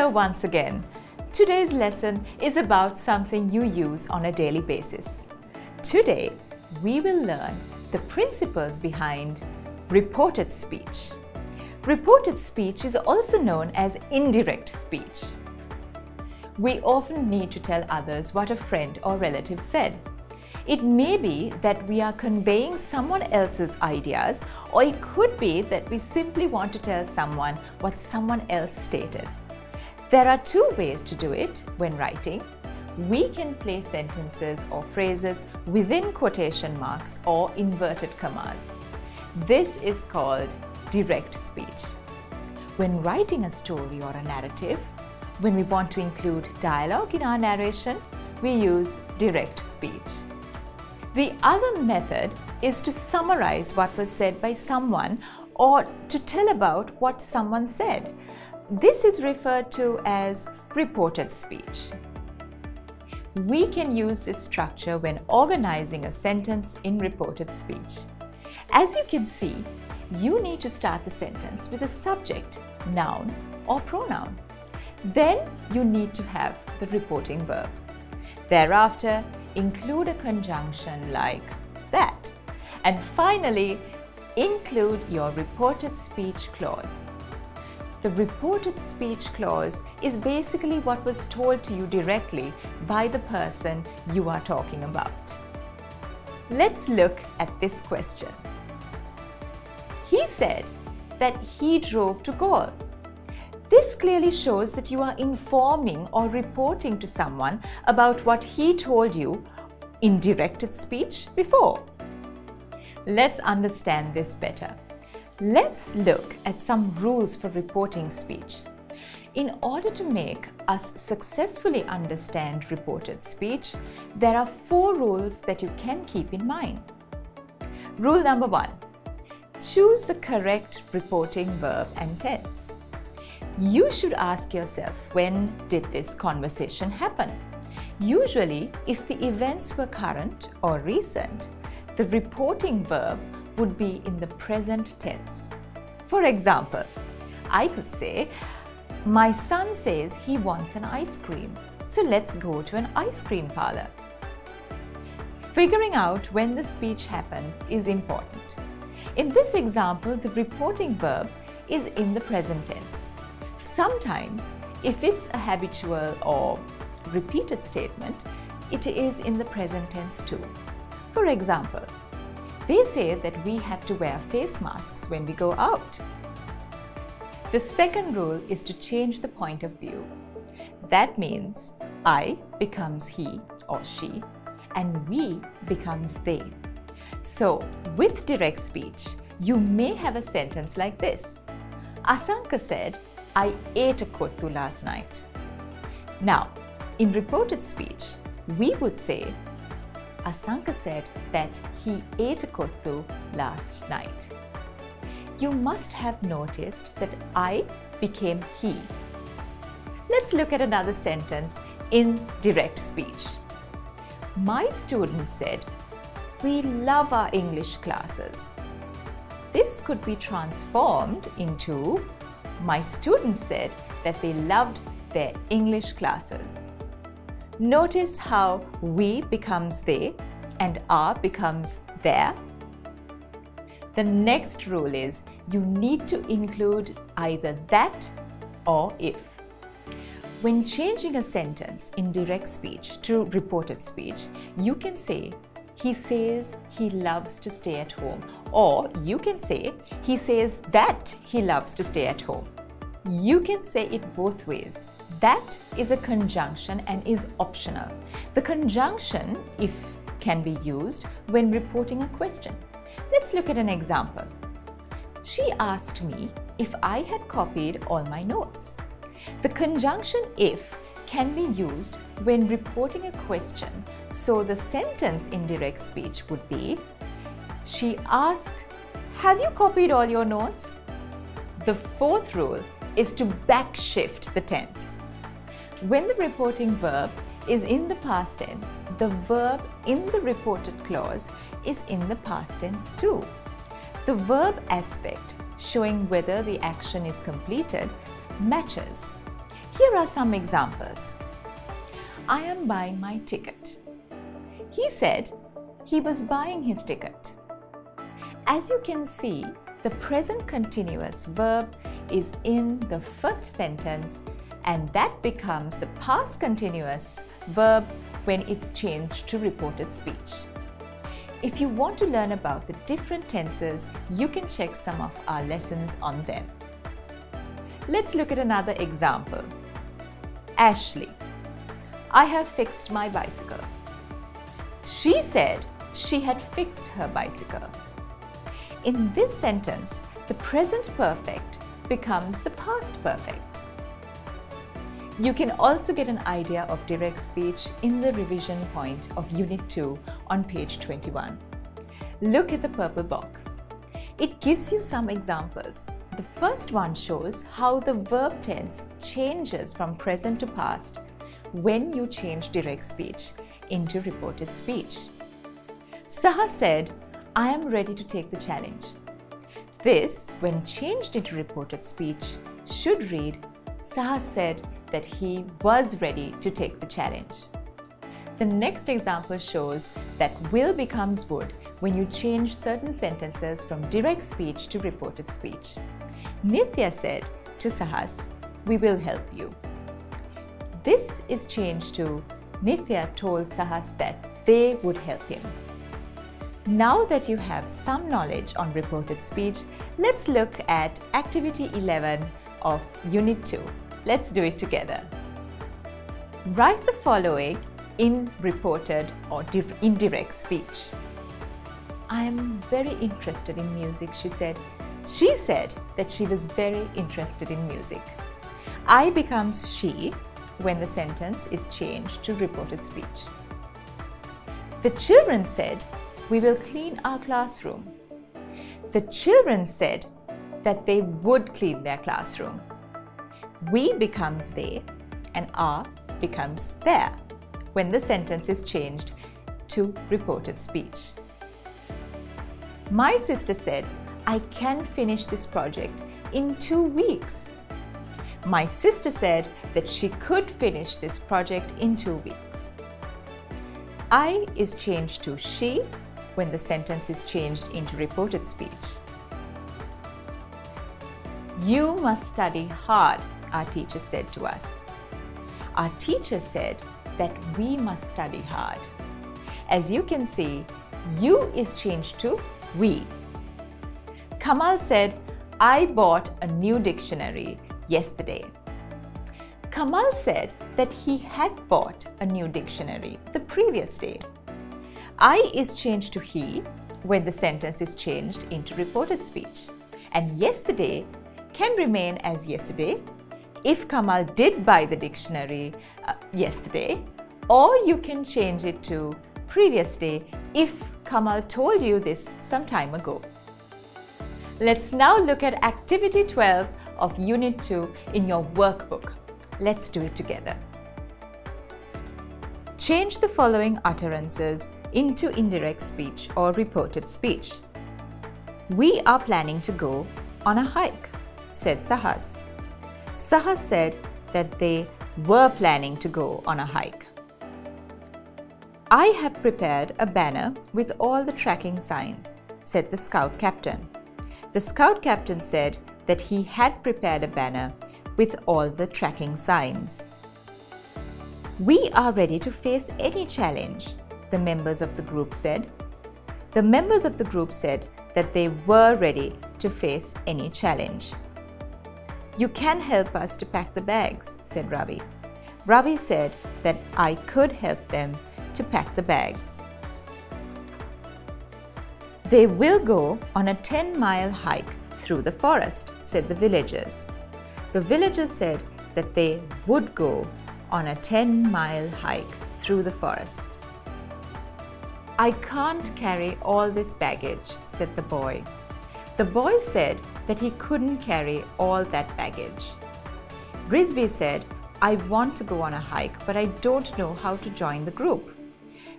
Hello once again. Today's lesson is about something you use on a daily basis. Today, we will learn the principles behind reported speech. Reported speech is also known as indirect speech. We often need to tell others what a friend or relative said. It may be that we are conveying someone else's ideas, or it could be that we simply want to tell someone what someone else stated. There are two ways to do it when writing. We can place sentences or phrases within quotation marks or inverted commas. This is called direct speech. When writing a story or a narrative, when we want to include dialogue in our narration, we use direct speech. The other method is to summarize what was said by someone or to tell about what someone said. This is referred to as reported speech. We can use this structure when organizing a sentence in reported speech. As you can see, you need to start the sentence with a subject, noun, or pronoun. Then you need to have the reporting verb. Thereafter, include a conjunction like that. And finally, include your reported speech clause. The reported speech clause is basically what was told to you directly by the person you are talking about. Let's look at this question. He said that he drove to Galle. This clearly shows that you are informing or reporting to someone about what he told you in directed speech before. Let's understand this better. Let's look at some rules for reporting speech. In order to make us successfully understand reported speech, there are 4 rules that you can keep in mind. Rule number 1. Choose the correct reporting verb and tense. You should ask yourself, when did this conversation happen? Usually, if the events were current or recent, the reporting verb would be in the present tense. For example, I could say, my son says he wants an ice cream, so let's go to an ice cream parlor. Figuring out when the speech happened is important. In this example, the reporting verb is in the present tense. Sometimes, if it's a habitual or repeated statement, it is in the present tense too. For example, they say that we have to wear face masks when we go out. The second rule is to change the point of view. That means I becomes he or she and we becomes they. So, with direct speech, you may have a sentence like this. Asanka said, I ate a kottu last night. Now, in reported speech, we would say, Asanka said that he ate a kottu last night. You must have noticed that I became he. Let's look at another sentence in direct speech. My students said, we love our English classes. This could be transformed into, my students said that they loved their English classes. Notice how we becomes they and are becomes their. The next rule is you need to include either that or if. When changing a sentence in direct speech to reported speech, you can say, he says he loves to stay at home. Or you can say, he says that he loves to stay at home. You can say it both ways. That is a conjunction and is optional. The conjunction, if, can be used when reporting a question. Let's look at an example. She asked me if I had copied all my notes. The conjunction if can be used when reporting a question. So the sentence in direct speech would be, she asked, have you copied all your notes? The fourth rule is to backshift the tense. When the reporting verb is in the past tense, the verb in the reported clause is in the past tense too. The verb aspect, showing whether the action is completed, matches. Here are some examples. I am buying my ticket. He said he was buying his ticket. As you can see, the present continuous verb is in the first sentence, and that becomes the past continuous verb when it's changed to reported speech. If you want to learn about the different tenses, you can check some of our lessons on them. Let's look at another example. Ashley, I have fixed my bicycle. She said she had fixed her bicycle. In this sentence, the present perfect becomes the past perfect. You can also get an idea of direct speech in the revision point of Unit 2 on page 21. Look at the purple box. It gives you some examples. The first one shows how the verb tense changes from present to past when you change direct speech into reported speech. Saha said, I am ready to take the challenge. This, when changed into reported speech, should read, Saha said that he was ready to take the challenge. The next example shows that will becomes would when you change certain sentences from direct speech to reported speech. Nithya said to Sahas, we will help you. This is changed to Nithya told Sahas that they would help him. Now that you have some knowledge on reported speech, let's look at Activity 11 of Unit 2. Let's do it together. Write the following in reported or indirect speech. I am very interested in music, she said. She said that she was very interested in music. I becomes she when the sentence is changed to reported speech. The children said, we will clean our classroom. The children said that they would clean their classroom. We becomes they and are becomes their when the sentence is changed to reported speech. My sister said, I can finish this project in 2 weeks. My sister said that she could finish this project in 2 weeks. I is changed to she when the sentence is changed into reported speech. You must study hard, our teacher said to us. Our teacher said that we must study hard. As you can see, you is changed to we. Kamal said, I bought a new dictionary yesterday. Kamal said that he had bought a new dictionary the previous day. I is changed to he when the sentence is changed into reported speech. And yesterday can remain as yesterday if Kamal did buy the dictionary yesterday, or you can change it to previous day if Kamal told you this some time ago. Let's now look at Activity 12 of Unit 2 in your workbook. Let's do it together. Change the following utterances into indirect speech or reported speech. We are planning to go on a hike, said Sahas. Sahas said that they were planning to go on a hike. I have prepared a banner with all the tracking signs, said the scout captain. The scout captain said that he had prepared a banner with all the tracking signs. We are ready to face any challenge, the members of the group said. The members of the group said that they were ready to face any challenge. You can help us to pack the bags, said Ravi. Ravi said that I could help them to pack the bags. They will go on a 10-mile hike through the forest, said the villagers. The villagers said that they would go on a 10-mile hike through the forest. I can't carry all this baggage, said the boy. The boy said that he couldn't carry all that baggage. Rizvi said, I want to go on a hike, but I don't know how to join the group.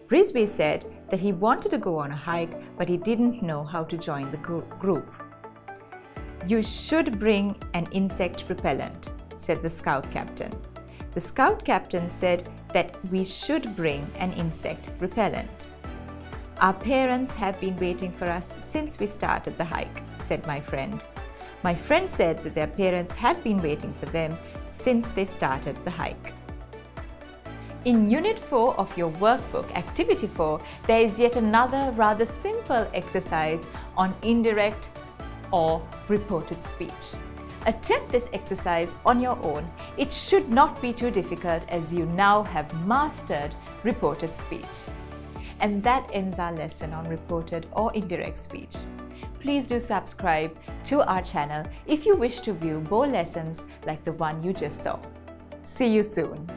Rizvi said that he wanted to go on a hike, but he didn't know how to join the group. You should bring an insect repellent, said the scout captain. The Scout captain said that we should bring an insect repellent. Our parents have been waiting for us since we started the hike, said my friend. My friend said that their parents had been waiting for them since they started the hike. In Unit 4 of your workbook, Activity 4, there is yet another rather simple exercise on indirect or reported speech. Attempt this exercise on your own. It should not be too difficult as you now have mastered reported speech. And that ends our lesson on reported or indirect speech. Please do subscribe to our channel if you wish to view more lessons like the one you just saw. See you soon.